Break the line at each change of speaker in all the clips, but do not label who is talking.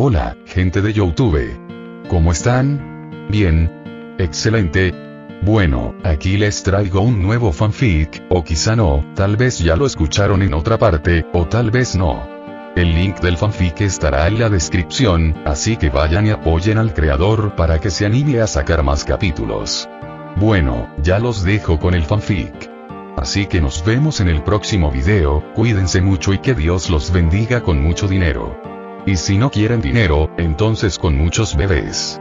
Hola, gente de YouTube. ¿Cómo están? Bien. Excelente. Bueno, aquí les traigo un nuevo fanfic, o quizá no, tal vez ya lo escucharon en otra parte, o tal vez no. El link del fanfic estará en la descripción, así que vayan y apoyen al creador para que se anime a sacar más capítulos. Bueno, ya los dejo con el fanfic. Así que nos vemos en el próximo video, cuídense mucho y que Dios los bendiga con mucho dinero. Y si no quieren dinero, entonces con muchos bebés.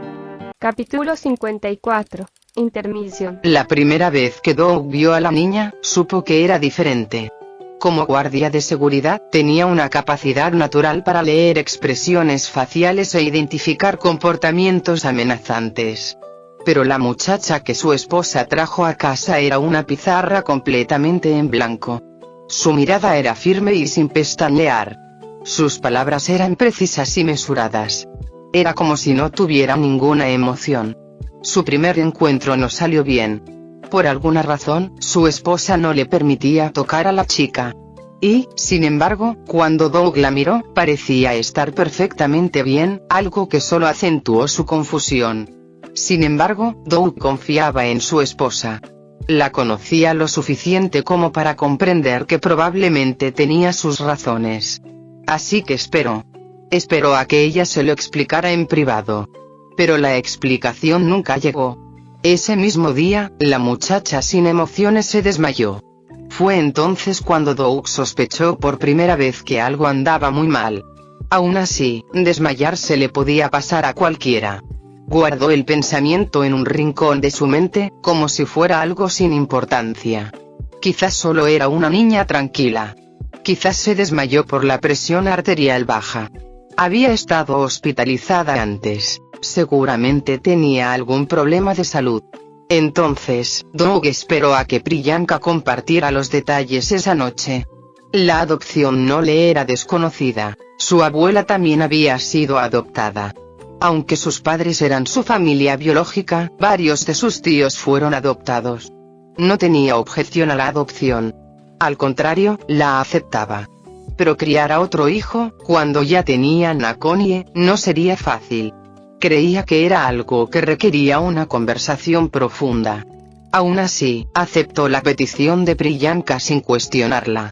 Capítulo 54. Intermisión.
La primera vez que Doug vio a la niña, supo que era diferente. Como guardia de seguridad, tenía una capacidad natural para leer expresiones faciales e identificar comportamientos amenazantes. Pero la muchacha que su esposa trajo a casa era una pizarra completamente en blanco. Su mirada era firme y sin pestañear. Sus palabras eran precisas y mesuradas. Era como si no tuviera ninguna emoción. Su primer encuentro no salió bien. Por alguna razón, su esposa no le permitía tocar a la chica. Y, sin embargo, cuando Doug la miró, parecía estar perfectamente bien, algo que solo acentuó su confusión. Sin embargo, Doug confiaba en su esposa. La conocía lo suficiente como para comprender que probablemente tenía sus razones. Así que esperó a que ella se lo explicara en privado. Pero la explicación nunca llegó. Ese mismo día, la muchacha sin emociones se desmayó. Fue entonces cuando Doug sospechó por primera vez que algo andaba muy mal. Aún así, desmayarse le podía pasar a cualquiera. Guardó el pensamiento en un rincón de su mente, como si fuera algo sin importancia. Quizás solo era una niña tranquila. Quizás se desmayó por la presión arterial baja. Había estado hospitalizada antes. Seguramente tenía algún problema de salud. Entonces, Doug esperó a que Priyanka compartiera los detalles esa noche. La adopción no le era desconocida. Su abuela también había sido adoptada. Aunque sus padres eran su familia biológica, varios de sus tíos fueron adoptados. No tenía objeción a la adopción. Al contrario, la aceptaba. Pero criar a otro hijo, cuando ya tenían a Connie, no sería fácil. Creía que era algo que requería una conversación profunda. Aún así, aceptó la petición de Priyanka sin cuestionarla.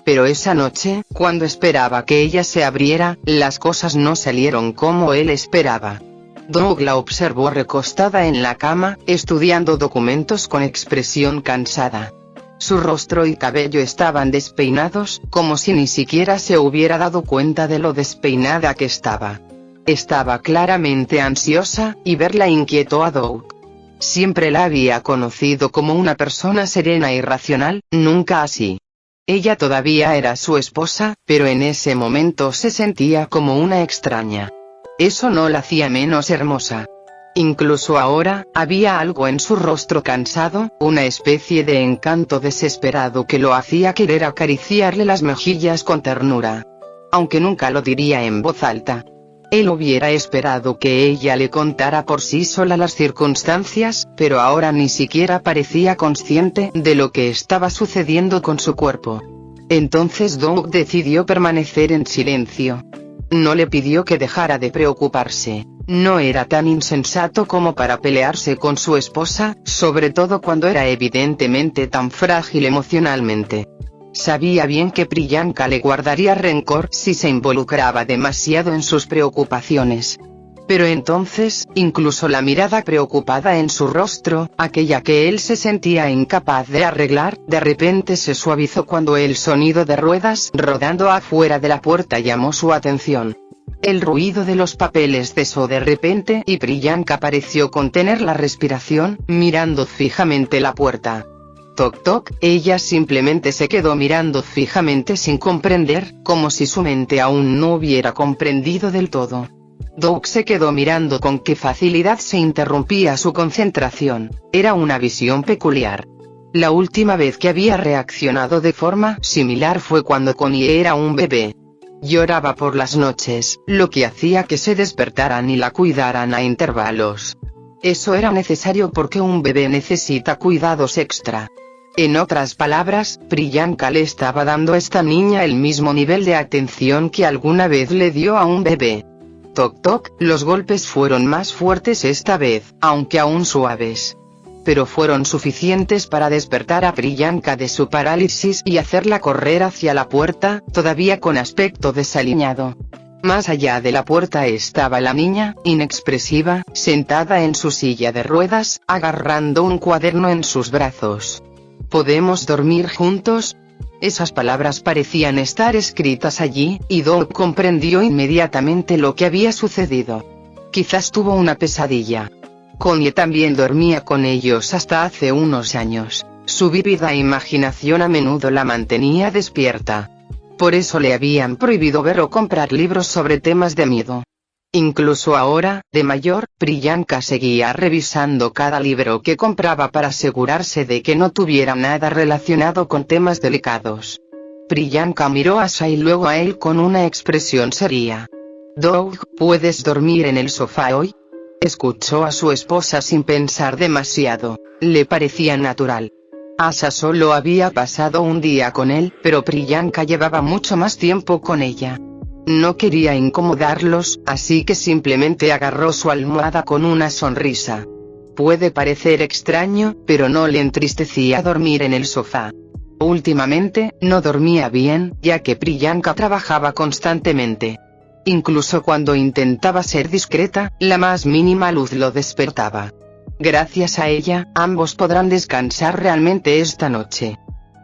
Pero esa noche, cuando esperaba que ella se abriera, las cosas no salieron como él esperaba. Doug la observó recostada en la cama, estudiando documentos con expresión cansada. Su rostro y cabello estaban despeinados, como si ni siquiera se hubiera dado cuenta de lo despeinada que estaba. Estaba claramente ansiosa, y verla inquietó a Doug. Siempre la había conocido como una persona serena y racional, nunca así. Ella todavía era su esposa, pero en ese momento se sentía como una extraña. Eso no la hacía menos hermosa. Incluso ahora, había algo en su rostro cansado, una especie de encanto desesperado que lo hacía querer acariciarle las mejillas con ternura. Aunque nunca lo diría en voz alta. Él hubiera esperado que ella le contara por sí sola las circunstancias, pero ahora ni siquiera parecía consciente de lo que estaba sucediendo con su cuerpo. Entonces Doug decidió permanecer en silencio. No le pidió que dejara de preocuparse. No era tan insensato como para pelearse con su esposa, sobre todo cuando era evidentemente tan frágil emocionalmente. Sabía bien que Priyanka le guardaría rencor si se involucraba demasiado en sus preocupaciones. Pero entonces, incluso la mirada preocupada en su rostro, aquella que él se sentía incapaz de arreglar, de repente se suavizó cuando el sonido de ruedas rodando afuera de la puerta llamó su atención. El ruido de los papeles cesó de repente y Priyanka pareció contener la respiración, mirando fijamente la puerta. Toc toc, ella simplemente se quedó mirando fijamente sin comprender, como si su mente aún no hubiera comprendido del todo. Doug se quedó mirando con qué facilidad se interrumpía su concentración. Era una visión peculiar. La última vez que había reaccionado de forma similar fue cuando Connie era un bebé. Lloraba por las noches, lo que hacía que se despertaran y la cuidaran a intervalos. Eso era necesario porque un bebé necesita cuidados extra. En otras palabras, Priyanka le estaba dando a esta niña el mismo nivel de atención que alguna vez le dio a un bebé. toc toc, los golpes fueron más fuertes esta vez, aunque aún suaves. Pero fueron suficientes para despertar a Priyanka de su parálisis y hacerla correr hacia la puerta, todavía con aspecto desaliñado. Más allá de la puerta estaba la niña, inexpresiva, sentada en su silla de ruedas, agarrando un cuaderno en sus brazos. ¿Podemos dormir juntos? Esas palabras parecían estar escritas allí, y Doug comprendió inmediatamente lo que había sucedido. Quizás tuvo una pesadilla. Connie también dormía con ellos hasta hace unos años. Su vívida imaginación a menudo la mantenía despierta. Por eso le habían prohibido ver o comprar libros sobre temas de miedo. Incluso ahora, de mayor, Priyanka seguía revisando cada libro que compraba para asegurarse de que no tuviera nada relacionado con temas delicados. Priyanka miró a Asa y luego a él con una expresión seria. «Doug, ¿puedes dormir en el sofá hoy?». Escuchó a su esposa sin pensar demasiado. Le parecía natural. Asa solo había pasado un día con él, pero Priyanka llevaba mucho más tiempo con ella. No quería incomodarlos, así que simplemente agarró su almohada con una sonrisa. Puede parecer extraño, pero no le entristecía dormir en el sofá. Últimamente, no dormía bien, ya que Priyanka trabajaba constantemente. Incluso cuando intentaba ser discreta, la más mínima luz lo despertaba. Gracias a ella, ambos podrán descansar realmente esta noche.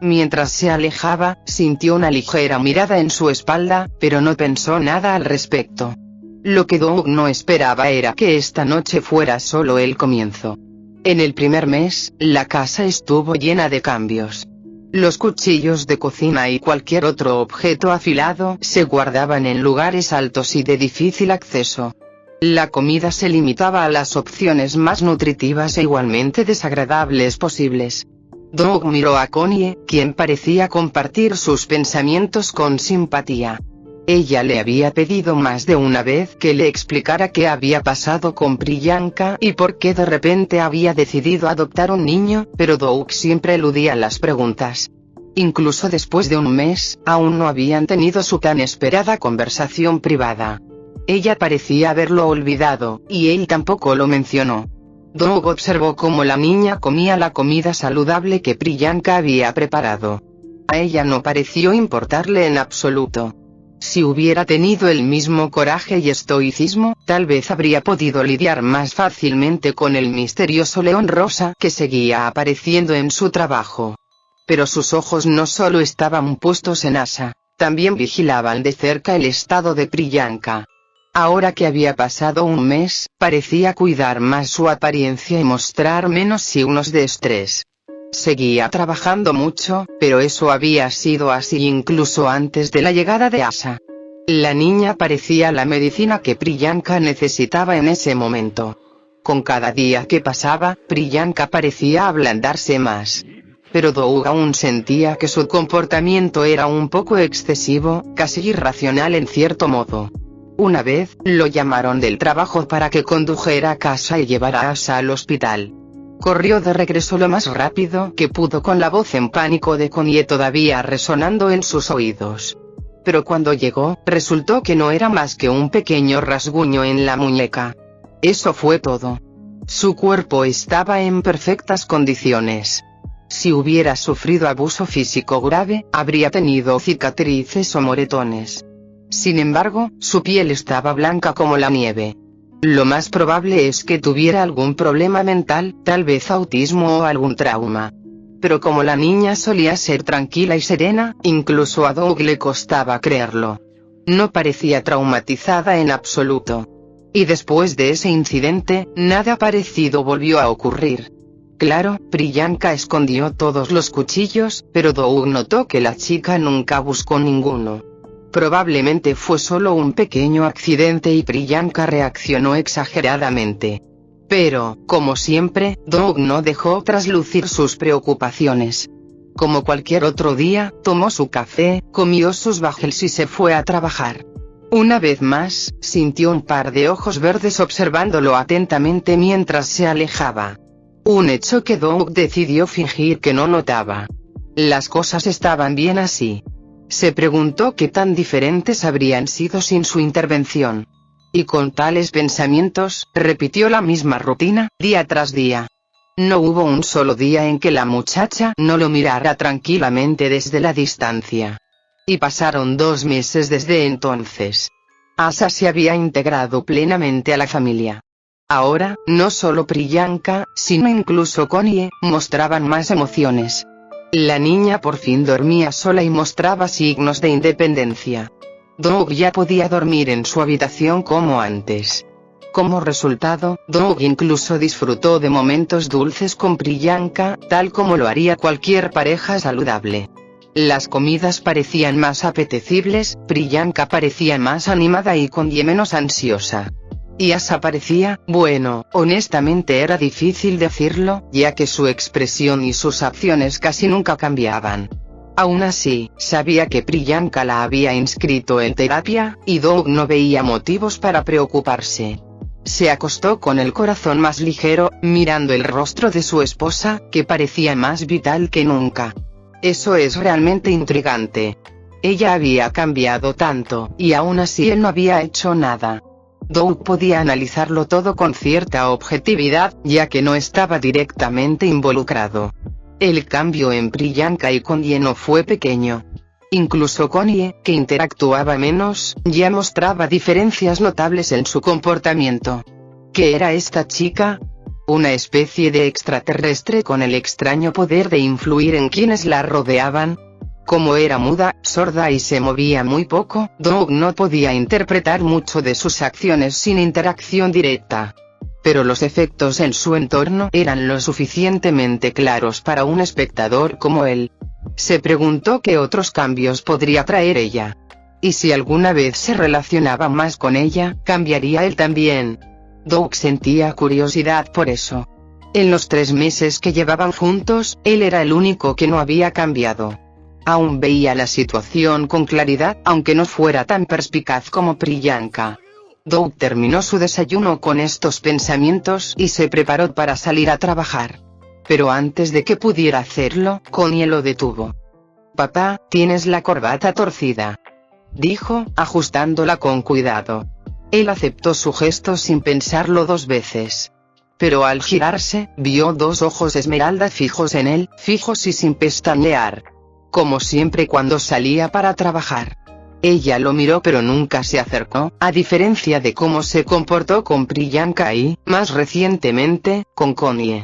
Mientras se alejaba, sintió una ligera mirada en su espalda, pero no pensó nada al respecto. Lo que Doug no esperaba era que esta noche fuera solo el comienzo. En el primer mes, la casa estuvo llena de cambios. Los cuchillos de cocina y cualquier otro objeto afilado se guardaban en lugares altos y de difícil acceso. La comida se limitaba a las opciones más nutritivas e igualmente desagradables posibles. Doug miró a Connie, quien parecía compartir sus pensamientos con simpatía. Ella le había pedido más de una vez que le explicara qué había pasado con Priyanka y por qué de repente había decidido adoptar un niño, pero Doug siempre eludía las preguntas. Incluso después de un mes, aún no habían tenido su tan esperada conversación privada. Ella parecía haberlo olvidado, y él tampoco lo mencionó. Doug observó cómo la niña comía la comida saludable que Priyanka había preparado. A ella no pareció importarle en absoluto. Si hubiera tenido el mismo coraje y estoicismo, tal vez habría podido lidiar más fácilmente con el misterioso león rosa que seguía apareciendo en su trabajo. Pero sus ojos no solo estaban puestos en Asa, también vigilaban de cerca el estado de Priyanka. Ahora que había pasado un mes, parecía cuidar más su apariencia y mostrar menos signos de estrés. Seguía trabajando mucho, pero eso había sido así incluso antes de la llegada de Asa. La niña parecía la medicina que Priyanka necesitaba en ese momento. Con cada día que pasaba, Priyanka parecía ablandarse más. Pero Doug aún sentía que su comportamiento era un poco excesivo, casi irracional en cierto modo. Una vez, lo llamaron del trabajo para que condujera a casa y llevara a Asa al hospital. Corrió de regreso lo más rápido que pudo con la voz en pánico de Connie todavía resonando en sus oídos. Pero cuando llegó, resultó que no era más que un pequeño rasguño en la muñeca. Eso fue todo. Su cuerpo estaba en perfectas condiciones. Si hubiera sufrido abuso físico grave, habría tenido cicatrices o moretones. Sin embargo, su piel estaba blanca como la nieve. Lo más probable es que tuviera algún problema mental, tal vez autismo o algún trauma. Pero como la niña solía ser tranquila y serena, incluso a Doug le costaba creerlo. No parecía traumatizada en absoluto. Y después de ese incidente, nada parecido volvió a ocurrir. Claro, Priyanka escondió todos los cuchillos, pero Doug notó que la chica nunca buscó ninguno. Probablemente fue solo un pequeño accidente y Priyanka reaccionó exageradamente. Pero, como siempre, Doug no dejó traslucir sus preocupaciones. Como cualquier otro día, tomó su café, comió sus bagels y se fue a trabajar. Una vez más, sintió un par de ojos verdes observándolo atentamente mientras se alejaba. Un hecho que Doug decidió fingir que no notaba. Las cosas estaban bien así. Se preguntó qué tan diferentes habrían sido sin su intervención. Y con tales pensamientos, repitió la misma rutina, día tras día. No hubo un solo día en que la muchacha no lo mirara tranquilamente desde la distancia. Y pasaron 2 meses desde entonces. Asa se había integrado plenamente a la familia. Ahora, no solo Priyanka, sino incluso Connie, mostraban más emociones. La niña por fin dormía sola y mostraba signos de independencia. Doug ya podía dormir en su habitación como antes. Como resultado, Doug incluso disfrutó de momentos dulces con Priyanka, tal como lo haría cualquier pareja saludable. Las comidas parecían más apetecibles, Priyanka parecía más animada y Connie menos ansiosa. Y Asa parecía, bueno, honestamente era difícil decirlo, ya que su expresión y sus acciones casi nunca cambiaban. Aún así, sabía que Priyanka la había inscrito en terapia, y Doug no veía motivos para preocuparse. Se acostó con el corazón más ligero, mirando el rostro de su esposa, que parecía más vital que nunca. Eso es realmente intrigante. Ella había cambiado tanto, y aún así él no había hecho nada. Doug podía analizarlo todo con cierta objetividad, ya que no estaba directamente involucrado. El cambio en Priyanka y Connie no fue pequeño. Incluso Connie, que interactuaba menos, ya mostraba diferencias notables en su comportamiento. ¿Qué era esta chica? Una especie de extraterrestre con el extraño poder de influir en quienes la rodeaban. Como era muda, sorda y se movía muy poco, Doug no podía interpretar mucho de sus acciones sin interacción directa. Pero los efectos en su entorno eran lo suficientemente claros para un espectador como él. Se preguntó qué otros cambios podría traer ella. Y si alguna vez se relacionaba más con ella, ¿cambiaría él también? Doug sentía curiosidad por eso. En los 3 meses que llevaban juntos, él era el único que no había cambiado. Aún veía la situación con claridad, aunque no fuera tan perspicaz como Priyanka. Doug terminó su desayuno con estos pensamientos y se preparó para salir a trabajar. Pero antes de que pudiera hacerlo, Connie lo detuvo. «Papá, tienes la corbata torcida», dijo, ajustándola con cuidado. Él aceptó su gesto sin pensarlo 2 veces. Pero al girarse, vio 2 ojos esmeralda fijos en él, fijos y sin pestañear. Como siempre cuando salía para trabajar. Ella lo miró pero nunca se acercó, a diferencia de cómo se comportó con Priyanka y, más recientemente, con Connie.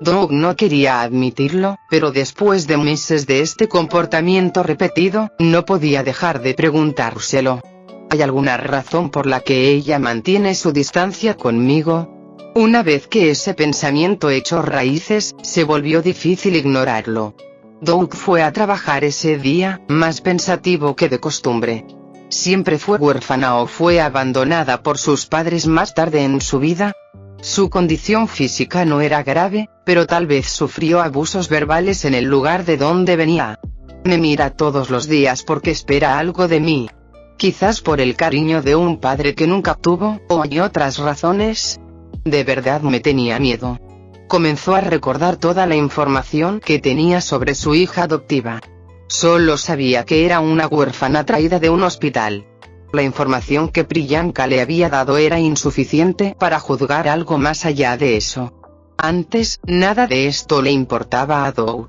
Doug no quería admitirlo, pero después de meses de este comportamiento repetido, no podía dejar de preguntárselo. ¿Hay alguna razón por la que ella mantiene su distancia conmigo? Una vez que ese pensamiento echó raíces, se volvió difícil ignorarlo. Doug fue a trabajar ese día, más pensativo que de costumbre. ¿Siempre fue huérfana o fue abandonada por sus padres más tarde en su vida? Su condición física no era grave, pero tal vez sufrió abusos verbales en el lugar de donde venía. Me mira todos los días porque espera algo de mí. Quizás por el cariño de un padre que nunca tuvo, o hay otras razones. De verdad me tenía miedo. Comenzó a recordar toda la información que tenía sobre su hija adoptiva. Solo sabía que era una huérfana traída de un hospital. La información que Priyanka le había dado era insuficiente para juzgar algo más allá de eso. Antes, nada de esto le importaba a Doug.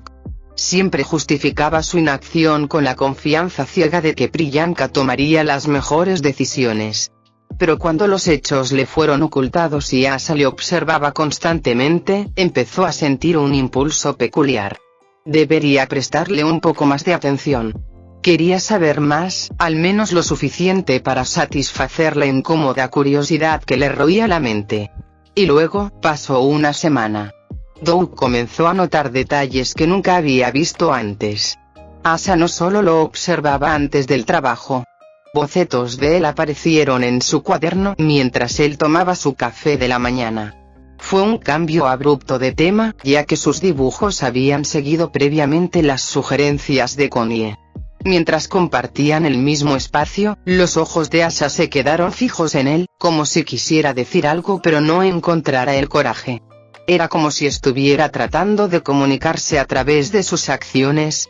Siempre justificaba su inacción con la confianza ciega de que Priyanka tomaría las mejores decisiones. Pero cuando los hechos le fueron ocultados y Asa le observaba constantemente, empezó a sentir un impulso peculiar. Debería prestarle un poco más de atención. Quería saber más, al menos lo suficiente para satisfacer la incómoda curiosidad que le roía la mente. Y luego, pasó una semana. Doug comenzó a notar detalles que nunca había visto antes. Asa no solo lo observaba antes del trabajo. Bocetos de él aparecieron en su cuaderno mientras él tomaba su café de la mañana. Fue un cambio abrupto de tema, ya que sus dibujos habían seguido previamente las sugerencias de Connie. Mientras compartían el mismo espacio, los ojos de Asa se quedaron fijos en él, como si quisiera decir algo pero no encontrara el coraje. Era como si estuviera tratando de comunicarse a través de sus acciones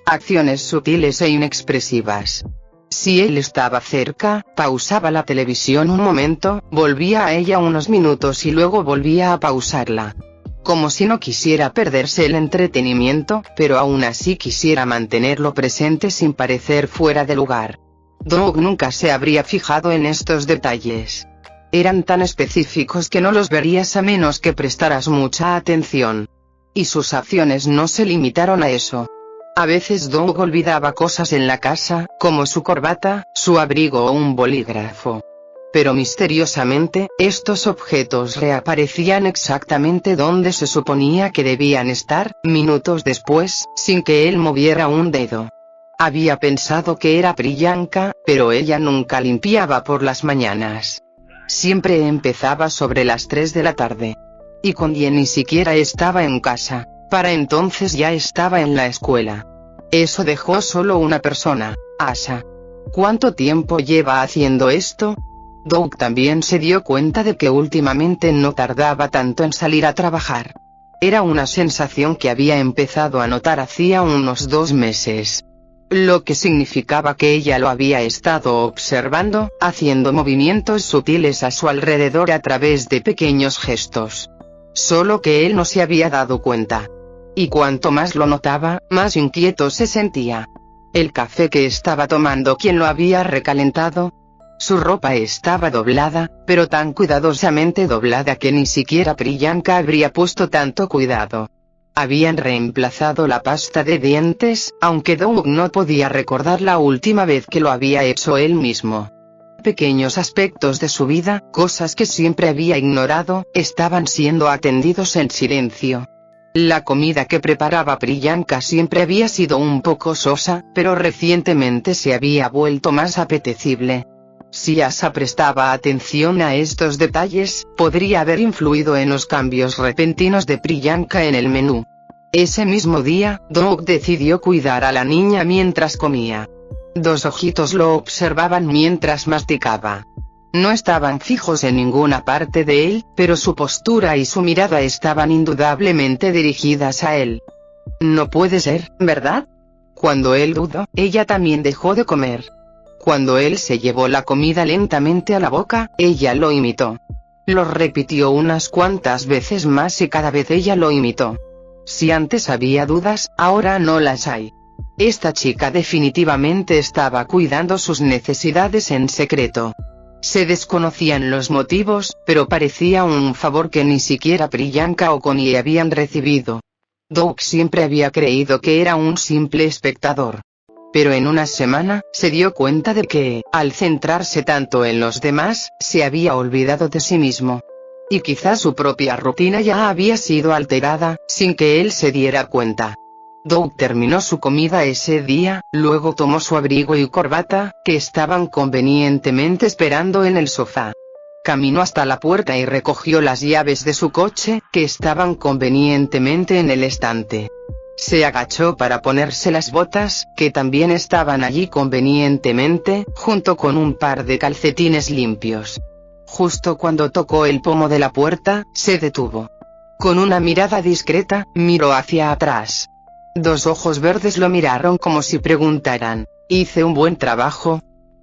sutiles e inexpresivas. Si él estaba cerca, pausaba la televisión un momento, volvía a ella unos minutos y luego volvía a pausarla. Como si no quisiera perderse el entretenimiento, pero aún así quisiera mantenerlo presente sin parecer fuera de lugar. Doug nunca se habría fijado en estos detalles. Eran tan específicos que no los verías a menos que prestaras mucha atención. Y sus acciones no se limitaron a eso. A veces Doug olvidaba cosas en la casa, como su corbata, su abrigo o un bolígrafo. Pero misteriosamente, estos objetos reaparecían exactamente donde se suponía que debían estar, minutos después, sin que él moviera un dedo. Había pensado que era Priyanka, pero ella nunca limpiaba por las mañanas. Siempre empezaba sobre las 3 de la tarde. Y Kondye ni siquiera estaba en casa. Para entonces ya estaba en la escuela. Eso dejó solo una persona, Asha. ¿Cuánto tiempo lleva haciendo esto? Doug también se dio cuenta de que últimamente no tardaba tanto en salir a trabajar. Era una sensación que había empezado a notar hacía unos 2 meses. Lo que significaba que ella lo había estado observando, haciendo movimientos sutiles a su alrededor a través de pequeños gestos. Solo que él no se había dado cuenta. Y cuanto más lo notaba, más inquieto se sentía. El café que estaba tomando, ¿quién lo había recalentado? Su ropa estaba doblada, pero tan cuidadosamente doblada que ni siquiera Priyanka habría puesto tanto cuidado. Habían reemplazado la pasta de dientes, aunque Doug no podía recordar la última vez que lo había hecho él mismo. Pequeños aspectos de su vida, cosas que siempre había ignorado, estaban siendo atendidos en silencio. La comida que preparaba Priyanka siempre había sido un poco sosa, pero recientemente se había vuelto más apetecible. Si Asha prestaba atención a estos detalles, podría haber influido en los cambios repentinos de Priyanka en el menú. Ese mismo día, Doug decidió cuidar a la niña mientras comía. 2 ojitos lo observaban mientras masticaba. No estaban fijos en ninguna parte de él, pero su postura y su mirada estaban indudablemente dirigidas a él. No puede ser, ¿verdad? Cuando él dudó, ella también dejó de comer. Cuando él se llevó la comida lentamente a la boca, ella lo imitó. Lo repitió unas cuantas veces más y cada vez ella lo imitó. Si antes había dudas, ahora no las hay. Esta chica definitivamente estaba cuidando sus necesidades en secreto. Se desconocían los motivos, pero parecía un favor que ni siquiera Priyanka o Kondye habían recibido. Doug siempre había creído que era un simple espectador. Pero en una semana, se dio cuenta de que, al centrarse tanto en los demás, se había olvidado de sí mismo. Y quizás su propia rutina ya había sido alterada, sin que él se diera cuenta. Doug terminó su comida ese día, luego tomó su abrigo y corbata, que estaban convenientemente esperando en el sofá. Caminó hasta la puerta y recogió las llaves de su coche, que estaban convenientemente en el estante. Se agachó para ponerse las botas, que también estaban allí convenientemente, junto con un par de calcetines limpios. Justo cuando tocó el pomo de la puerta, se detuvo. Con una mirada discreta, miró hacia atrás. 2 ojos verdes lo miraron como si preguntaran, ¿hice un buen trabajo?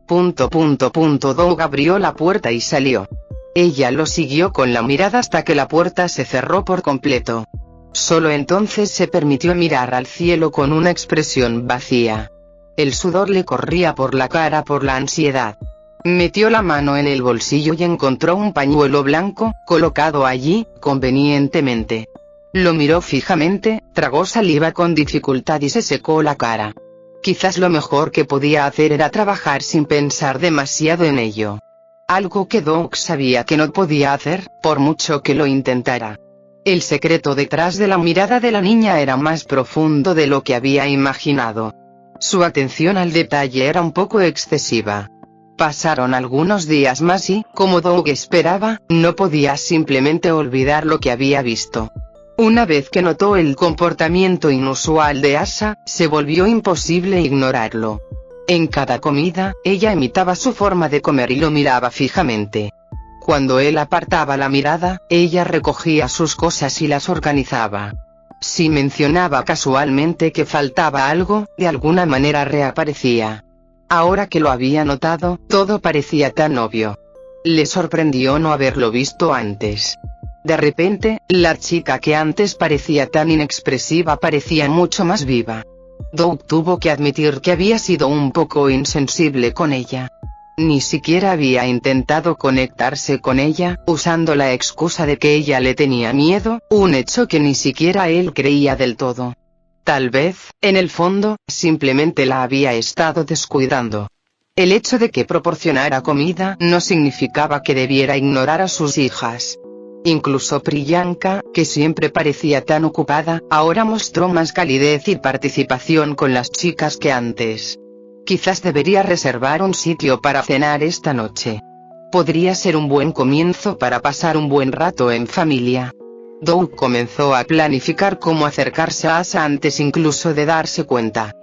Doug abrió la puerta y salió. Ella lo siguió con la mirada hasta que la puerta se cerró por completo. Solo entonces se permitió mirar al cielo con una expresión vacía. El sudor le corría por la cara por la ansiedad. Metió la mano en el bolsillo y encontró un pañuelo blanco, colocado allí, convenientemente. Lo miró fijamente, tragó saliva con dificultad y se secó la cara. Quizás lo mejor que podía hacer era trabajar sin pensar demasiado en ello. Algo que Doug sabía que no podía hacer, por mucho que lo intentara. El secreto detrás de la mirada de la niña era más profundo de lo que había imaginado. Su atención al detalle era un poco excesiva. Pasaron algunos días más y, como Doug esperaba, no podía simplemente olvidar lo que había visto. Una vez que notó el comportamiento inusual de Asha, se volvió imposible ignorarlo. En cada comida, ella imitaba su forma de comer y lo miraba fijamente. Cuando él apartaba la mirada, ella recogía sus cosas y las organizaba. Si mencionaba casualmente que faltaba algo, de alguna manera reaparecía. Ahora que lo había notado, todo parecía tan obvio. Le sorprendió no haberlo visto antes. De repente, la chica que antes parecía tan inexpresiva parecía mucho más viva. Doug tuvo que admitir que había sido un poco insensible con ella. Ni siquiera había intentado conectarse con ella, usando la excusa de que ella le tenía miedo, un hecho que ni siquiera él creía del todo. Tal vez, en el fondo, simplemente la había estado descuidando. El hecho de que proporcionara comida no significaba que debiera ignorar a sus hijas. Incluso Priyanka, que siempre parecía tan ocupada, ahora mostró más calidez y participación con las chicas que antes. Quizás debería reservar un sitio para cenar esta noche. Podría ser un buen comienzo para pasar un buen rato en familia. Doug comenzó a planificar cómo acercarse a Asa antes incluso de darse cuenta.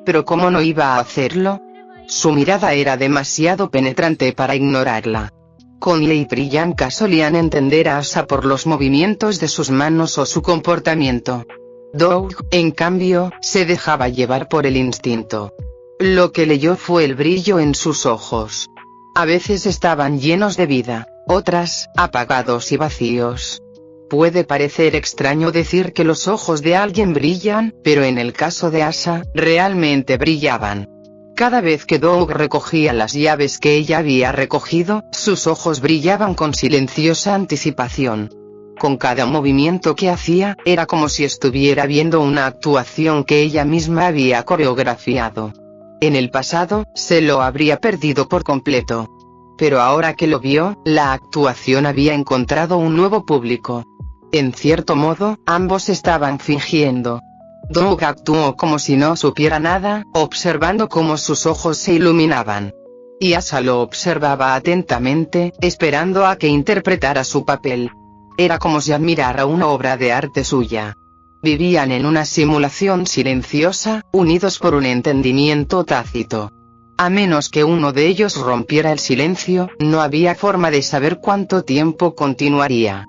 Pero ¿cómo no iba a hacerlo? Su mirada era demasiado penetrante para ignorarla. Connie y Priyanka solían entender a Asa por los movimientos de sus manos o su comportamiento. Doug, en cambio, se dejaba llevar por el instinto. Lo que leyó fue el brillo en sus ojos. A veces estaban llenos de vida, otras, apagados y vacíos. Puede parecer extraño decir que los ojos de alguien brillan, pero en el caso de Asa, realmente brillaban. Cada vez que Doug recogía las llaves que ella había recogido, sus ojos brillaban con silenciosa anticipación. Con cada movimiento que hacía, era como si estuviera viendo una actuación que ella misma había coreografiado. En el pasado, se lo habría perdido por completo. Pero ahora que lo vio, la actuación había encontrado un nuevo público. En cierto modo, ambos estaban fingiendo. Doug actuó como si no supiera nada, observando cómo sus ojos se iluminaban. Y Asa lo observaba atentamente, esperando a que interpretara su papel. Era como si admirara una obra de arte suya. Vivían en una simulación silenciosa, unidos por un entendimiento tácito. A menos que uno de ellos rompiera el silencio, no había forma de saber cuánto tiempo continuaría.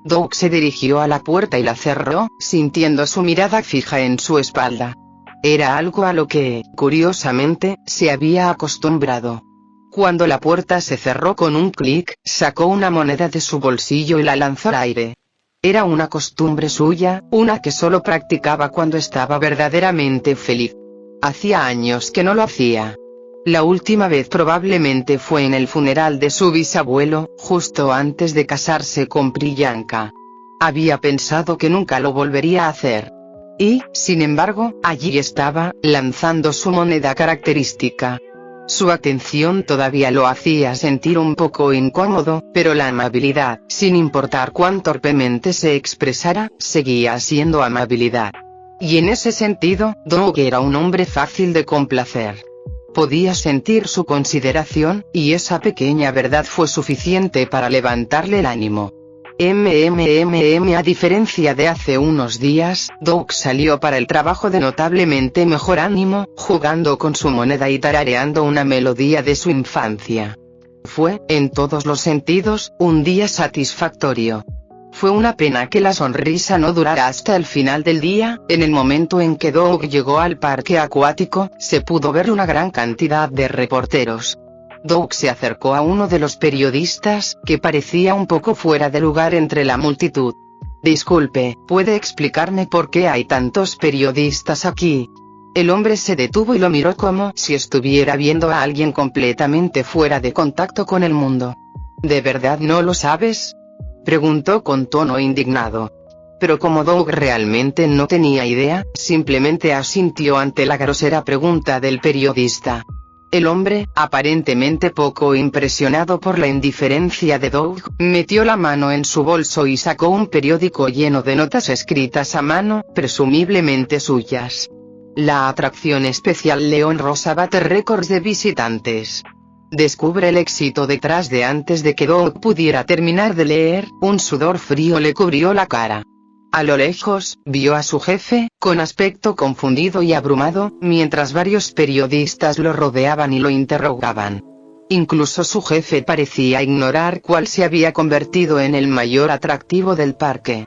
Doug se dirigió a la puerta y la cerró, sintiendo su mirada fija en su espalda. Era algo a lo que, curiosamente, se había acostumbrado. Cuando la puerta se cerró con un clic, sacó una moneda de su bolsillo y la lanzó al aire. Era una costumbre suya, una que solo practicaba cuando estaba verdaderamente feliz. Hacía años que no lo hacía. La última vez probablemente fue en el funeral de su bisabuelo, justo antes de casarse con Priyanka. Había pensado que nunca lo volvería a hacer. Y, sin embargo, allí estaba, lanzando su moneda característica. Su atención todavía lo hacía sentir un poco incómodo, pero la amabilidad, sin importar cuán torpemente se expresara, seguía siendo amabilidad. Y en ese sentido, Doug era un hombre fácil de complacer. Podía sentir su consideración, y esa pequeña verdad fue suficiente para levantarle el ánimo. A diferencia de hace unos días, Doug salió para el trabajo de notablemente mejor ánimo, jugando con su moneda y tarareando una melodía de su infancia. Fue, en todos los sentidos, un día satisfactorio. Fue una pena que la sonrisa no durara hasta el final del día. En el momento en que Doug llegó al parque acuático, se pudo ver una gran cantidad de reporteros. Doug se acercó a uno de los periodistas, que parecía un poco fuera de lugar entre la multitud. «Disculpe, ¿puede explicarme por qué hay tantos periodistas aquí?» El hombre se detuvo y lo miró como si estuviera viendo a alguien completamente fuera de contacto con el mundo. «¿De verdad no lo sabes?», preguntó con tono indignado. Pero como Doug realmente no tenía idea, simplemente asintió ante la grosera pregunta del periodista. El hombre, aparentemente poco impresionado por la indiferencia de Doug, metió la mano en su bolso y sacó un periódico lleno de notas escritas a mano, presumiblemente suyas. La atracción especial León Rosa bate récords de visitantes. Descubre el éxito detrás de. Antes de que Doug pudiera terminar de leer, un sudor frío le cubrió la cara. A lo lejos, vio a su jefe, con aspecto confundido y abrumado, mientras varios periodistas lo rodeaban y lo interrogaban. Incluso su jefe parecía ignorar cuál se había convertido en el mayor atractivo del parque.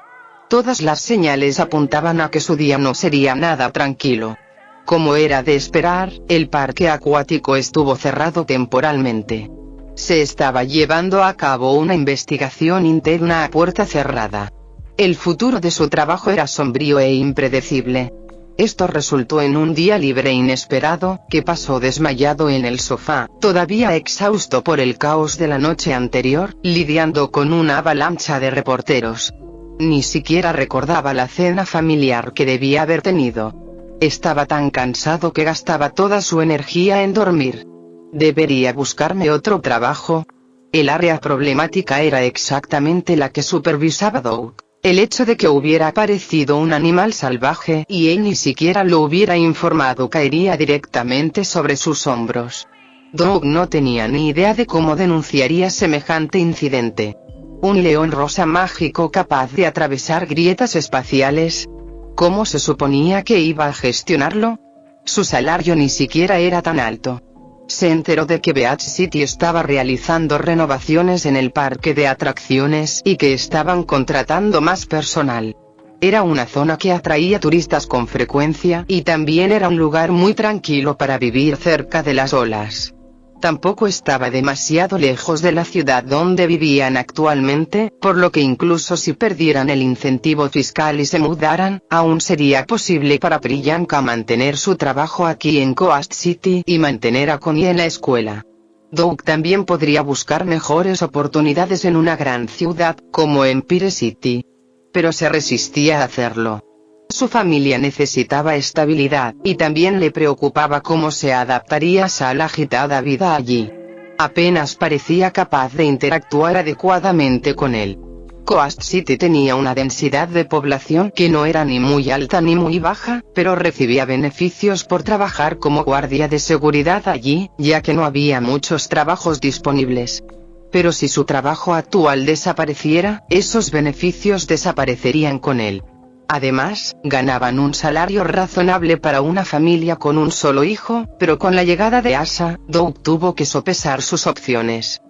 Todas las señales apuntaban a que su día no sería nada tranquilo. Como era de esperar, el parque acuático estuvo cerrado temporalmente. Se estaba llevando a cabo una investigación interna a puerta cerrada. El futuro de su trabajo era sombrío e impredecible. Esto resultó en un día libre inesperado, que pasó desmayado en el sofá, todavía exhausto por el caos de la noche anterior, lidiando con una avalancha de reporteros. Ni siquiera recordaba la cena familiar que debía haber tenido. Estaba tan cansado que gastaba toda su energía en dormir. ¿Debería buscarme otro trabajo? El área problemática era exactamente la que supervisaba Doug. El hecho de que hubiera aparecido un animal salvaje y él ni siquiera lo hubiera informado caería directamente sobre sus hombros. Doug no tenía ni idea de cómo denunciaría semejante incidente. ¿Un león rosa mágico capaz de atravesar grietas espaciales? ¿Cómo se suponía que iba a gestionarlo? Su salario ni siquiera era tan alto. Se enteró de que Beach City estaba realizando renovaciones en el parque de atracciones y que estaban contratando más personal. Era una zona que atraía turistas con frecuencia y también era un lugar muy tranquilo para vivir cerca de las olas. Tampoco estaba demasiado lejos de la ciudad donde vivían actualmente, por lo que incluso si perdieran el incentivo fiscal y se mudaran, aún sería posible para Priyanka mantener su trabajo aquí en Coast City y mantener a Connie en la escuela. Doug también podría buscar mejores oportunidades en una gran ciudad, como Empire City. Pero se resistía a hacerlo. Su familia necesitaba estabilidad, y también le preocupaba cómo se adaptaría a la agitada vida allí. Apenas parecía capaz de interactuar adecuadamente con él. Coast City tenía una densidad de población que no era ni muy alta ni muy baja, pero recibía beneficios por trabajar como guardia de seguridad allí, ya que no había muchos trabajos disponibles. Pero si su trabajo actual desapareciera, esos beneficios desaparecerían con él. Además, ganaban un salario razonable para una familia con un solo hijo, pero con la llegada de Asa, Doug tuvo que sopesar sus opciones.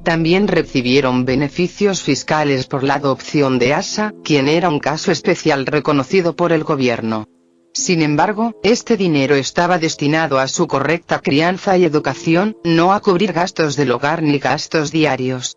También recibieron beneficios fiscales por la adopción de Asa, quien era un caso especial reconocido por el gobierno. Sin embargo, este dinero estaba destinado a su correcta crianza y educación, no a cubrir gastos del hogar ni gastos diarios.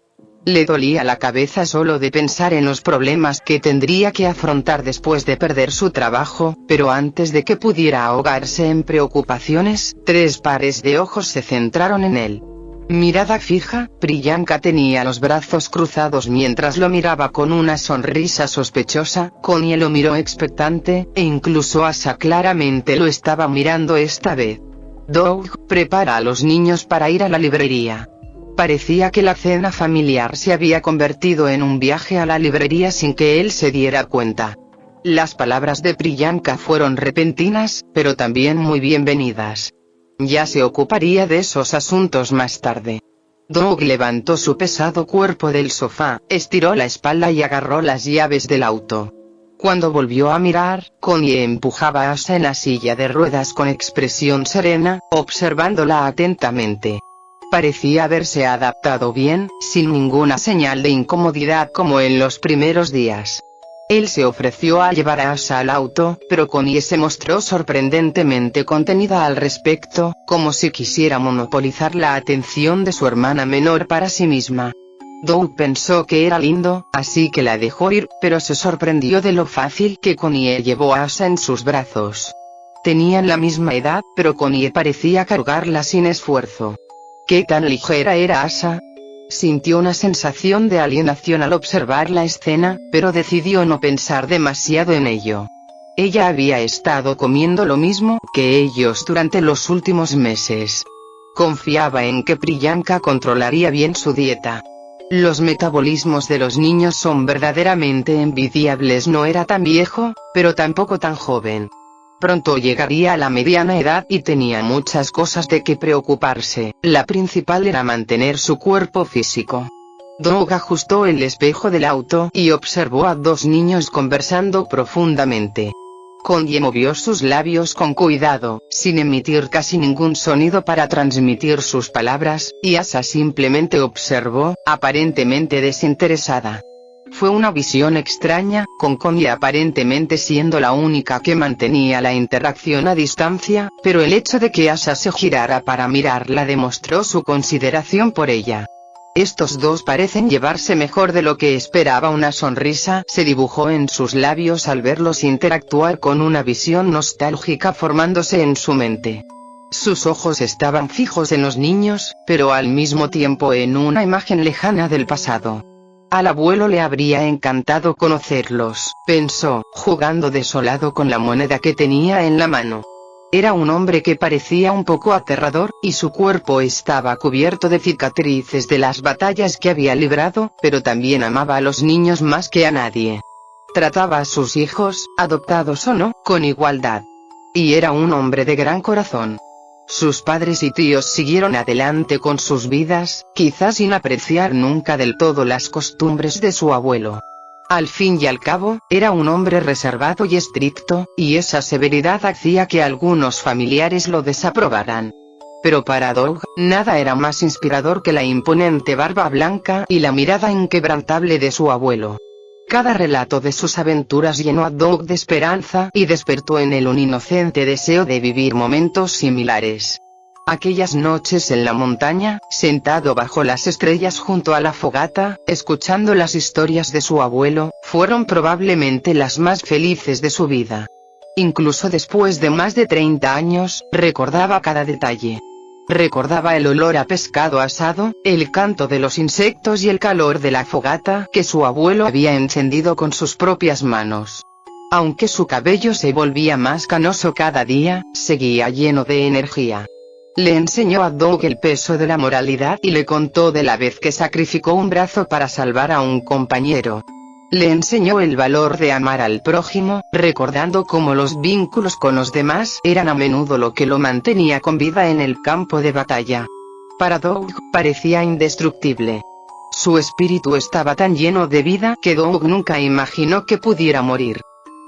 Le dolía la cabeza solo de pensar en los problemas que tendría que afrontar después de perder su trabajo, pero antes de que pudiera ahogarse en preocupaciones, 3 pares de ojos se centraron en él. Mirada fija, Priyanka tenía los brazos cruzados mientras lo miraba con una sonrisa sospechosa. Connie lo miró expectante, e incluso Asa claramente lo estaba mirando esta vez. Doug, prepara a los niños para ir a la librería. Parecía que la cena familiar se había convertido en un viaje a la librería sin que él se diera cuenta. Las palabras de Priyanka fueron repentinas, pero también muy bienvenidas. Ya se ocuparía de esos asuntos más tarde. Doug levantó su pesado cuerpo del sofá, estiró la espalda y agarró las llaves del auto. Cuando volvió a mirar, Connie empujaba a Asa en la silla de ruedas con expresión serena, observándola atentamente. Parecía haberse adaptado bien, sin ninguna señal de incomodidad como en los primeros días. Él se ofreció a llevar a Asa al auto, pero Connie se mostró sorprendentemente contenida al respecto, como si quisiera monopolizar la atención de su hermana menor para sí misma. Doug pensó que era lindo, así que la dejó ir, pero se sorprendió de lo fácil que Connie llevó a Asa en sus brazos. Tenían la misma edad, pero Connie parecía cargarla sin esfuerzo. ¿Qué tan ligera era Asa? Sintió una sensación de alienación al observar la escena, pero decidió no pensar demasiado en ello. Ella había estado comiendo lo mismo que ellos durante los últimos meses. Confiaba en que Priyanka controlaría bien su dieta. Los metabolismos de los niños son verdaderamente envidiables. No era tan viejo, pero tampoco tan joven. Pronto llegaría a la mediana edad y tenía muchas cosas de que preocuparse. La principal era mantener su cuerpo físico. Doug ajustó el espejo del auto y observó a 2 niños conversando profundamente. Connie movió sus labios con cuidado, sin emitir casi ningún sonido para transmitir sus palabras, y Asa simplemente observó, aparentemente desinteresada. Fue una visión extraña, con Connie aparentemente siendo la única que mantenía la interacción a distancia, pero el hecho de que Asa se girara para mirarla demostró su consideración por ella. Estos dos parecen llevarse mejor de lo que esperaba. Una sonrisa se dibujó en sus labios al verlos interactuar, con una visión nostálgica formándose en su mente. Sus ojos estaban fijos en los niños, pero al mismo tiempo en una imagen lejana del pasado. Al abuelo le habría encantado conocerlos, pensó, jugando desolado con la moneda que tenía en la mano. Era un hombre que parecía un poco aterrador, y su cuerpo estaba cubierto de cicatrices de las batallas que había librado, pero también amaba a los niños más que a nadie. Trataba a sus hijos, adoptados o no, con igualdad. Y era un hombre de gran corazón. Sus padres y tíos siguieron adelante con sus vidas, quizás sin apreciar nunca del todo las costumbres de su abuelo. Al fin y al cabo, era un hombre reservado y estricto, y esa severidad hacía que algunos familiares lo desaprobaran. Pero para Doug, nada era más inspirador que la imponente barba blanca y la mirada inquebrantable de su abuelo. Cada relato de sus aventuras llenó a Doug de esperanza y despertó en él un inocente deseo de vivir momentos similares. Aquellas noches en la montaña, sentado bajo las estrellas junto a la fogata, escuchando las historias de su abuelo, fueron probablemente las más felices de su vida. Incluso después de más de 30 años, recordaba cada detalle. Recordaba el olor a pescado asado, el canto de los insectos y el calor de la fogata que su abuelo había encendido con sus propias manos. Aunque su cabello se volvía más canoso cada día, seguía lleno de energía. Le enseñó a Doug el peso de la moralidad y le contó de la vez que sacrificó un brazo para salvar a un compañero. Le enseñó el valor de amar al prójimo, recordando cómo los vínculos con los demás eran a menudo lo que lo mantenía con vida en el campo de batalla. Para Doug, parecía indestructible. Su espíritu estaba tan lleno de vida que Doug nunca imaginó que pudiera morir.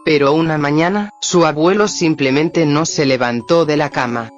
Pero una mañana, su abuelo simplemente no se levantó de la cama.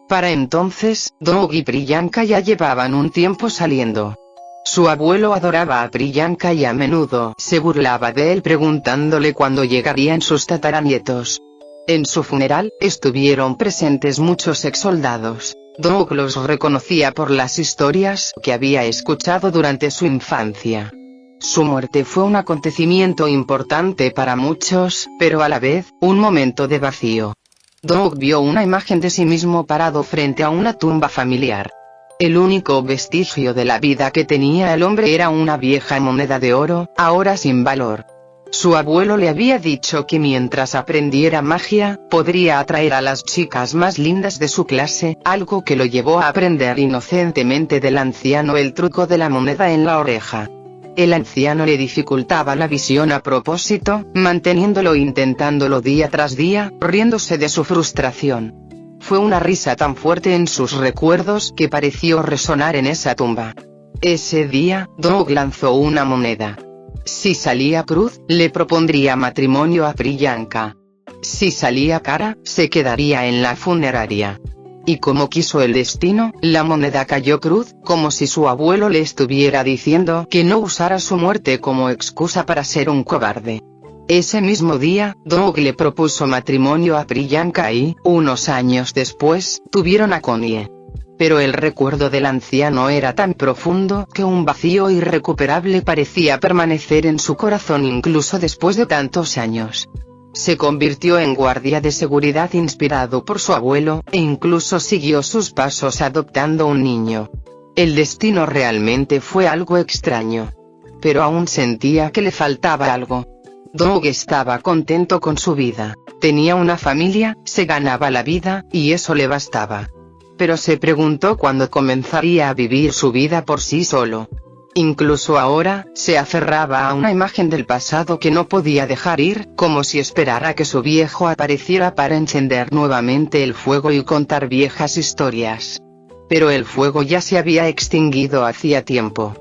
Para entonces, Doug y Priyanka ya llevaban un tiempo saliendo. Su abuelo adoraba a Priyanka y a menudo se burlaba de él preguntándole cuándo llegarían sus tataranietos. En su funeral, estuvieron presentes muchos exsoldados. Doug los reconocía por las historias que había escuchado durante su infancia. Su muerte fue un acontecimiento importante para muchos, pero a la vez, un momento de vacío. Doug vio una imagen de sí mismo parado frente a una tumba familiar. El único vestigio de la vida que tenía el hombre era una vieja moneda de oro, ahora sin valor. Su abuelo le había dicho que mientras aprendiera magia, podría atraer a las chicas más lindas de su clase, algo que lo llevó a aprender inocentemente del anciano el truco de la moneda en la oreja. El anciano le dificultaba la visión a propósito, manteniéndolo e intentándolo día tras día, riéndose de su frustración. Fue una risa tan fuerte en sus recuerdos que pareció resonar en esa tumba. Ese día, Doug lanzó una moneda. Si salía cruz, le propondría matrimonio a Priyanka. Si salía cara, se quedaría en la funeraria. Y como quiso el destino, la moneda cayó cruz, como si su abuelo le estuviera diciendo que no usara su muerte como excusa para ser un cobarde. Ese mismo día, Doug le propuso matrimonio a Priyanka y, unos años después, tuvieron a Connie. Pero el recuerdo del anciano era tan profundo que un vacío irrecuperable parecía permanecer en su corazón incluso después de tantos años. Se convirtió en guardia de seguridad inspirado por su abuelo, e incluso siguió sus pasos adoptando un niño. El destino realmente fue algo extraño. Pero aún sentía que le faltaba algo. Doug estaba contento con su vida. Tenía una familia, se ganaba la vida, y eso le bastaba. Pero se preguntó cuándo comenzaría a vivir su vida por sí solo. Incluso ahora, se aferraba a una imagen del pasado que no podía dejar ir, como si esperara que su viejo apareciera para encender nuevamente el fuego y contar viejas historias. Pero el fuego ya se había extinguido hacía tiempo.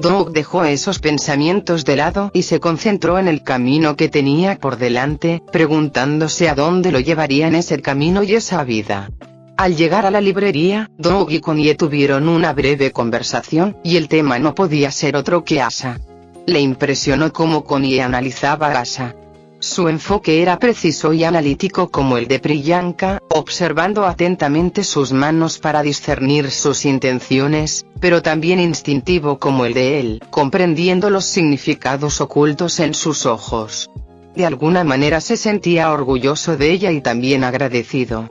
Doug dejó esos pensamientos de lado y se concentró en el camino que tenía por delante, preguntándose a dónde lo llevarían ese camino y esa vida. Al llegar a la librería, Doug y Connie tuvieron una breve conversación, y el tema no podía ser otro que Asa. Le impresionó cómo Connie analizaba a Asa. Su enfoque era preciso y analítico como el de Priyanka, observando atentamente sus manos para discernir sus intenciones, pero también instintivo como el de él, comprendiendo los significados ocultos en sus ojos. De alguna manera se sentía orgulloso de ella y también agradecido.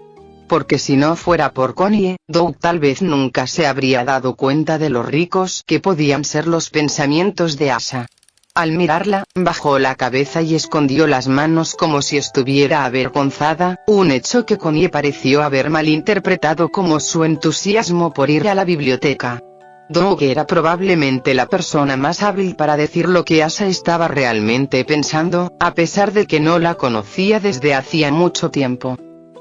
Porque si no fuera por Connie, Doug tal vez nunca se habría dado cuenta de lo ricos que podían ser los pensamientos de Asa. Al mirarla, bajó la cabeza y escondió las manos como si estuviera avergonzada, un hecho que Connie pareció haber malinterpretado como su entusiasmo por ir a la biblioteca. Doug era probablemente la persona más hábil para decir lo que Asa estaba realmente pensando, a pesar de que no la conocía desde hacía mucho tiempo.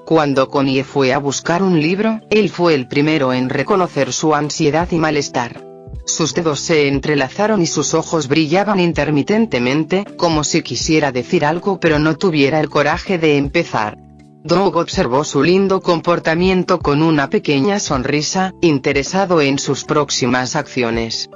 Cuando Connie fue a buscar un libro, él fue el primero en reconocer su ansiedad y malestar. Sus dedos se entrelazaron y sus ojos brillaban intermitentemente, como si quisiera decir algo pero no tuviera el coraje de empezar. Doug observó su lindo comportamiento con una pequeña sonrisa, interesado en sus próximas acciones.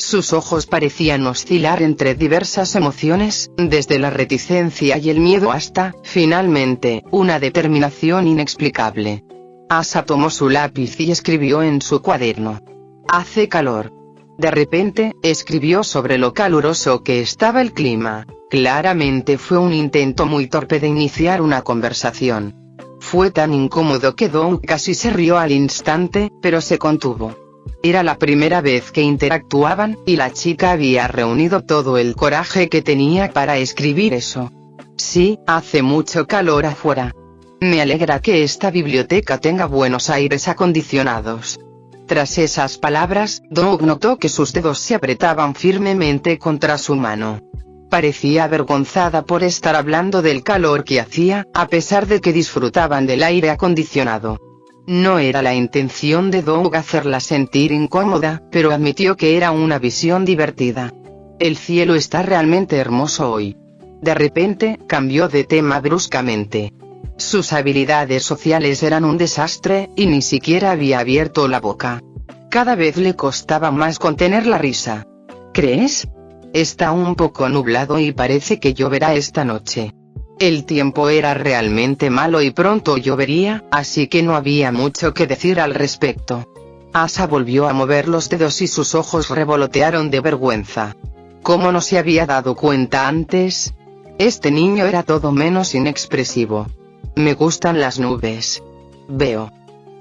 Sus ojos parecían oscilar entre diversas emociones, desde la reticencia y el miedo hasta, finalmente, una determinación inexplicable. Asa tomó su lápiz y escribió en su cuaderno. Hace calor. De repente, escribió sobre lo caluroso que estaba el clima. Claramente fue un intento muy torpe de iniciar una conversación. Fue tan incómodo que Doug casi se rió al instante, pero se contuvo. Era la primera vez que interactuaban, y la chica había reunido todo el coraje que tenía para escribir eso. Sí, hace mucho calor afuera. Me alegra que esta biblioteca tenga buenos aires acondicionados. Tras esas palabras, Doug notó que sus dedos se apretaban firmemente contra su mano. Parecía avergonzada por estar hablando del calor que hacía, a pesar de que disfrutaban del aire acondicionado. No era la intención de Doug hacerla sentir incómoda, pero admitió que era una visión divertida. El cielo está realmente hermoso hoy. De repente, cambió de tema bruscamente. Sus habilidades sociales eran un desastre, y ni siquiera había abierto la boca. Cada vez le costaba más contener la risa. ¿Crees? Está un poco nublado y parece que lloverá esta noche. El tiempo era realmente malo y pronto llovería, así que no había mucho que decir al respecto. Asa volvió a mover los dedos y sus ojos revolotearon de vergüenza. ¿Cómo no se había dado cuenta antes? Este niño era todo menos inexpresivo. Me gustan las nubes. Veo.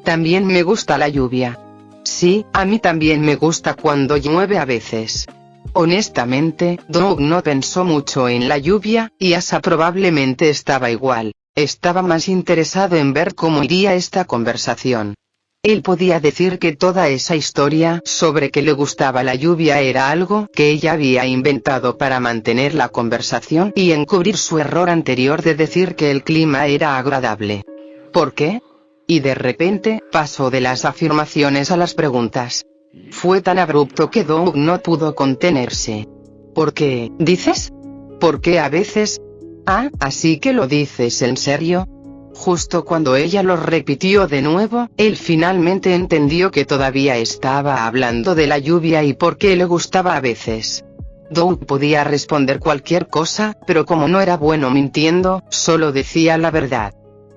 También me gusta la lluvia. Sí, a mí también me gusta cuando llueve a veces. Honestamente, Doug no pensó mucho en la lluvia, y Asa probablemente estaba igual. Estaba más interesado en ver cómo iría esta conversación. Él podía decir que toda esa historia sobre que le gustaba la lluvia era algo que ella había inventado para mantener la conversación y encubrir su error anterior de decir que el clima era agradable. ¿Por qué? Y de repente, pasó de las afirmaciones a las preguntas. Fue tan abrupto que Doug no pudo contenerse. ¿Por qué, dices? ¿Por qué a veces? Ah, así que lo dices en serio. Justo cuando ella lo repitió de nuevo, él finalmente entendió que todavía estaba hablando de la lluvia y por qué le gustaba a veces. Doug podía responder cualquier cosa, pero como no era bueno mintiendo, solo decía la verdad.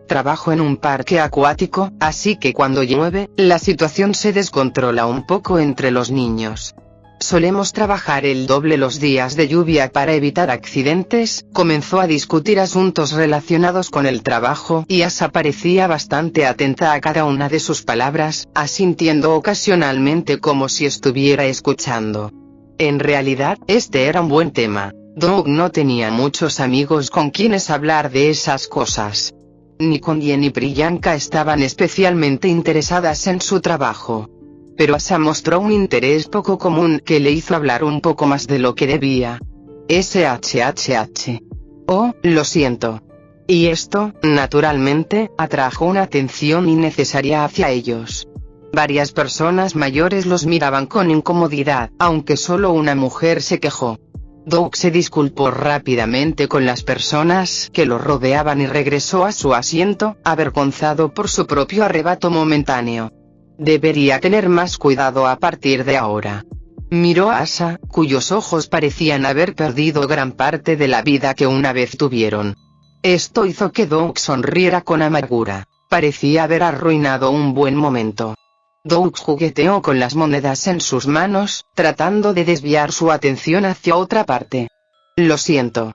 Trabajo en un parque acuático, así que cuando llueve, la situación se descontrola un poco entre los niños. Solemos trabajar el doble los días de lluvia para evitar accidentes. Comenzó a discutir asuntos relacionados con el trabajo, y Asa parecía bastante atenta a cada una de sus palabras, asintiendo ocasionalmente como si estuviera escuchando. En realidad, este era un buen tema. Doug no tenía muchos amigos con quienes hablar de esas cosas. Ni Connie ni Priyanka estaban especialmente interesadas en su trabajo. Pero Asa mostró un interés poco común que le hizo hablar un poco más de lo que debía. SHHH. Oh, lo siento. Y esto, naturalmente, atrajo una atención innecesaria hacia ellos. Varias personas mayores los miraban con incomodidad, aunque solo una mujer se quejó. Doug se disculpó rápidamente con las personas que lo rodeaban y regresó a su asiento, avergonzado por su propio arrebato momentáneo. Debería tener más cuidado a partir de ahora. Miró a Asa, cuyos ojos parecían haber perdido gran parte de la vida que una vez tuvieron. Esto hizo que Doug sonriera con amargura. Parecía haber arruinado un buen momento. Doug jugueteó con las monedas en sus manos, tratando de desviar su atención hacia otra parte. Lo siento.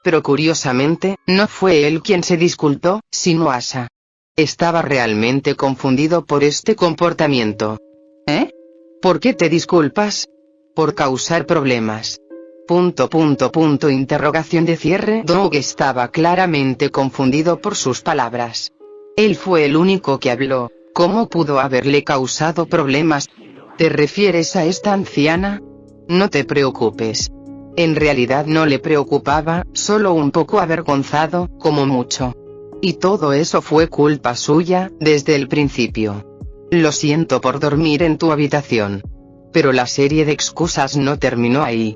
Pero curiosamente, no fue él quien se disculpó, sino Asa. Estaba realmente confundido por este comportamiento. ¿Eh? ¿Por qué te disculpas? Por causar problemas. Interrogación de cierre. Doug estaba claramente confundido por sus palabras. Él fue el único que habló. ¿Cómo pudo haberle causado problemas? ¿Te refieres a esta anciana? No te preocupes. En realidad no le preocupaba, solo un poco avergonzado, como mucho. Y todo eso fue culpa suya, desde el principio. Lo siento por dormir en tu habitación. Pero la serie de excusas no terminó ahí.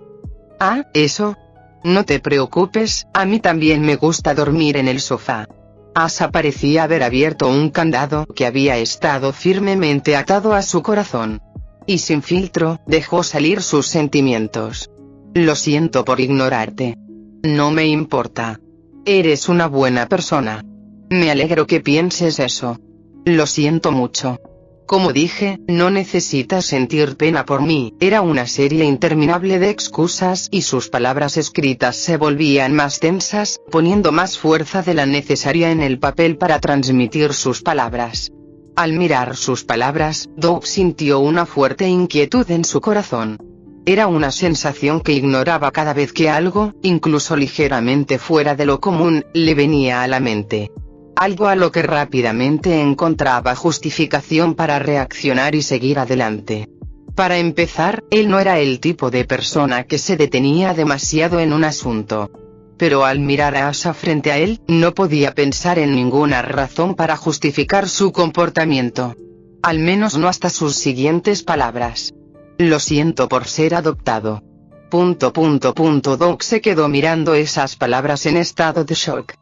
Ah, ¿eso? No te preocupes, a mí también me gusta dormir en el sofá. Asa parecía haber abierto un candado que había estado firmemente atado a su corazón. Y sin filtro, dejó salir sus sentimientos. Lo siento por ignorarte. No me importa. Eres una buena persona. Me alegro que pienses eso. Lo siento mucho. Como dije, no necesitas sentir pena por mí. Era una serie interminable de excusas y sus palabras escritas se volvían más tensas, poniendo más fuerza de la necesaria en el papel para transmitir sus palabras. Al mirar sus palabras, Doug sintió una fuerte inquietud en su corazón. Era una sensación que ignoraba cada vez que algo, incluso ligeramente fuera de lo común, le venía a la mente. Algo a lo que rápidamente encontraba justificación para reaccionar y seguir adelante. Para empezar, él no era el tipo de persona que se detenía demasiado en un asunto. Pero al mirar a Asa frente a él, no podía pensar en ninguna razón para justificar su comportamiento. Al menos no hasta sus siguientes palabras. Lo siento por ser adoptado. Doug se quedó mirando esas palabras en estado de shock.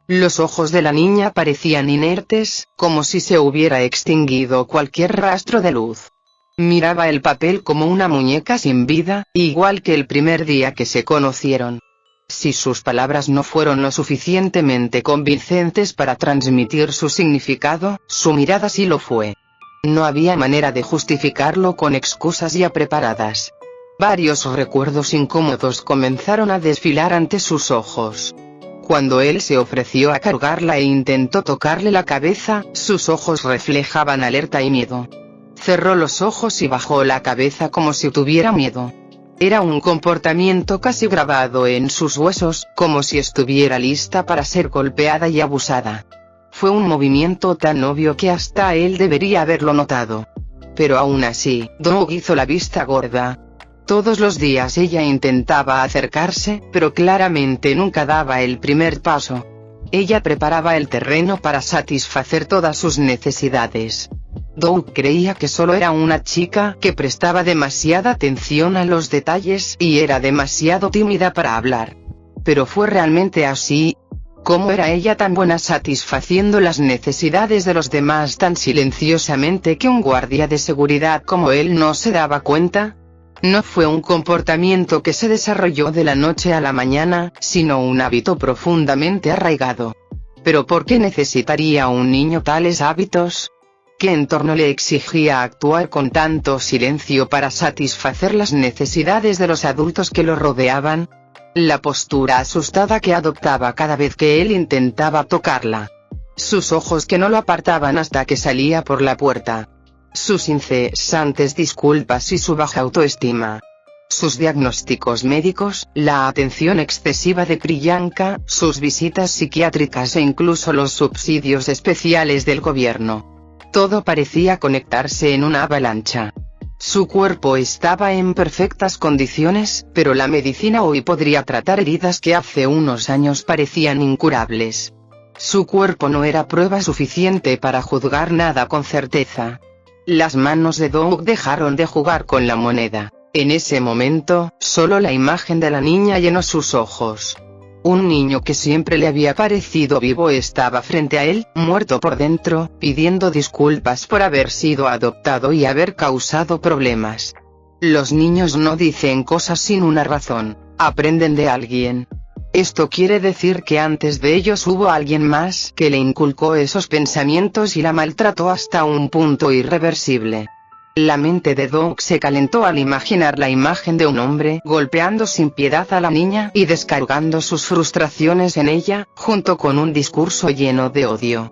Los ojos de la niña parecían inertes, como si se hubiera extinguido cualquier rastro de luz. Miraba el papel como una muñeca sin vida, igual que el primer día que se conocieron. Si sus palabras no fueron lo suficientemente convincentes para transmitir su significado, su mirada sí lo fue. No había manera de justificarlo con excusas ya preparadas. Varios recuerdos incómodos comenzaron a desfilar ante sus ojos. Cuando él se ofreció a cargarla e intentó tocarle la cabeza, sus ojos reflejaban alerta y miedo. Cerró los ojos y bajó la cabeza como si tuviera miedo. Era un comportamiento casi grabado en sus huesos, como si estuviera lista para ser golpeada y abusada. Fue un movimiento tan obvio que hasta él debería haberlo notado. Pero aún así, Doug hizo la vista gorda. Todos los días ella intentaba acercarse, pero claramente nunca daba el primer paso. Ella preparaba el terreno para satisfacer todas sus necesidades. Doug creía que solo era una chica que prestaba demasiada atención a los detalles y era demasiado tímida para hablar. Pero ¿fue realmente así? ¿Cómo era ella tan buena satisfaciendo las necesidades de los demás tan silenciosamente que un guardia de seguridad como él no se daba cuenta? No fue un comportamiento que se desarrolló de la noche a la mañana, sino un hábito profundamente arraigado. ¿Pero por qué necesitaría un niño tales hábitos? ¿Qué entorno le exigía actuar con tanto silencio para satisfacer las necesidades de los adultos que lo rodeaban? La postura asustada que adoptaba cada vez que él intentaba tocarla. Sus ojos que no lo apartaban hasta que salía por la puerta. Sus incesantes disculpas y su baja autoestima. Sus diagnósticos médicos, la atención excesiva de Priyanka, sus visitas psiquiátricas e incluso los subsidios especiales del gobierno. Todo parecía conectarse en una avalancha. Su cuerpo estaba en perfectas condiciones, pero la medicina hoy podría tratar heridas que hace unos años parecían incurables. Su cuerpo no era prueba suficiente para juzgar nada con certeza. Las manos de Doug dejaron de jugar con la moneda. En ese momento, solo la imagen de la niña llenó sus ojos. Un niño que siempre le había parecido vivo estaba frente a él, muerto por dentro, pidiendo disculpas por haber sido adoptado y haber causado problemas. Los niños no dicen cosas sin una razón, aprenden de alguien. Esto quiere decir que antes de ellos hubo alguien más que le inculcó esos pensamientos y la maltrató hasta un punto irreversible. La mente de Doug se calentó al imaginar la imagen de un hombre golpeando sin piedad a la niña y descargando sus frustraciones en ella, junto con un discurso lleno de odio.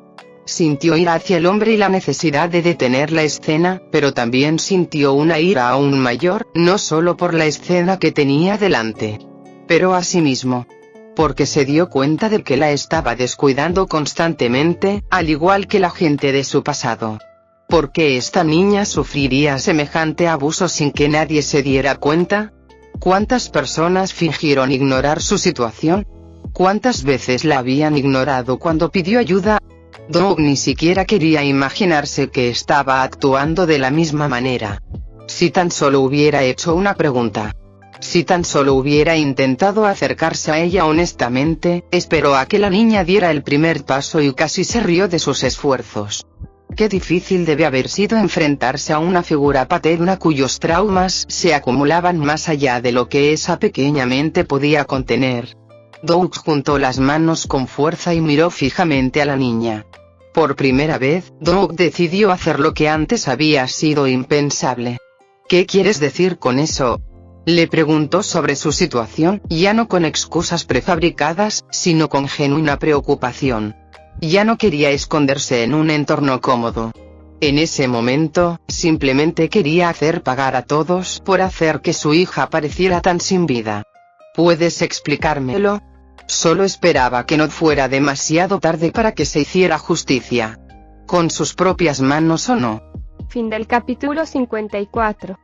Sintió ira hacia el hombre y la necesidad de detener la escena, pero también sintió una ira aún mayor, no solo por la escena que tenía delante, pero a sí mismo. Porque se dio cuenta de que la estaba descuidando constantemente, al igual que la gente de su pasado. ¿Por qué esta niña sufriría semejante abuso sin que nadie se diera cuenta? ¿Cuántas personas fingieron ignorar su situación? ¿Cuántas veces la habían ignorado cuando pidió ayuda? Doug ni siquiera quería imaginarse que estaba actuando de la misma manera. Si tan solo hubiera hecho una pregunta. Si tan solo hubiera intentado acercarse a ella honestamente, esperó a que la niña diera el primer paso y casi se rió de sus esfuerzos. Qué difícil debe haber sido enfrentarse a una figura paterna cuyos traumas se acumulaban más allá de lo que esa pequeña mente podía contener. Doug juntó las manos con fuerza y miró fijamente a la niña. Por primera vez, Doug decidió hacer lo que antes había sido impensable. ¿Qué quieres decir con eso? Le preguntó sobre su situación, ya no con excusas prefabricadas, sino con genuina preocupación. Ya no quería esconderse en un entorno cómodo. En ese momento, simplemente quería hacer pagar a todos por hacer que su hija pareciera tan sin vida. ¿Puedes explicármelo? Solo esperaba que no fuera demasiado tarde para que se hiciera justicia. Con sus propias manos o no.
Fin del capítulo 54.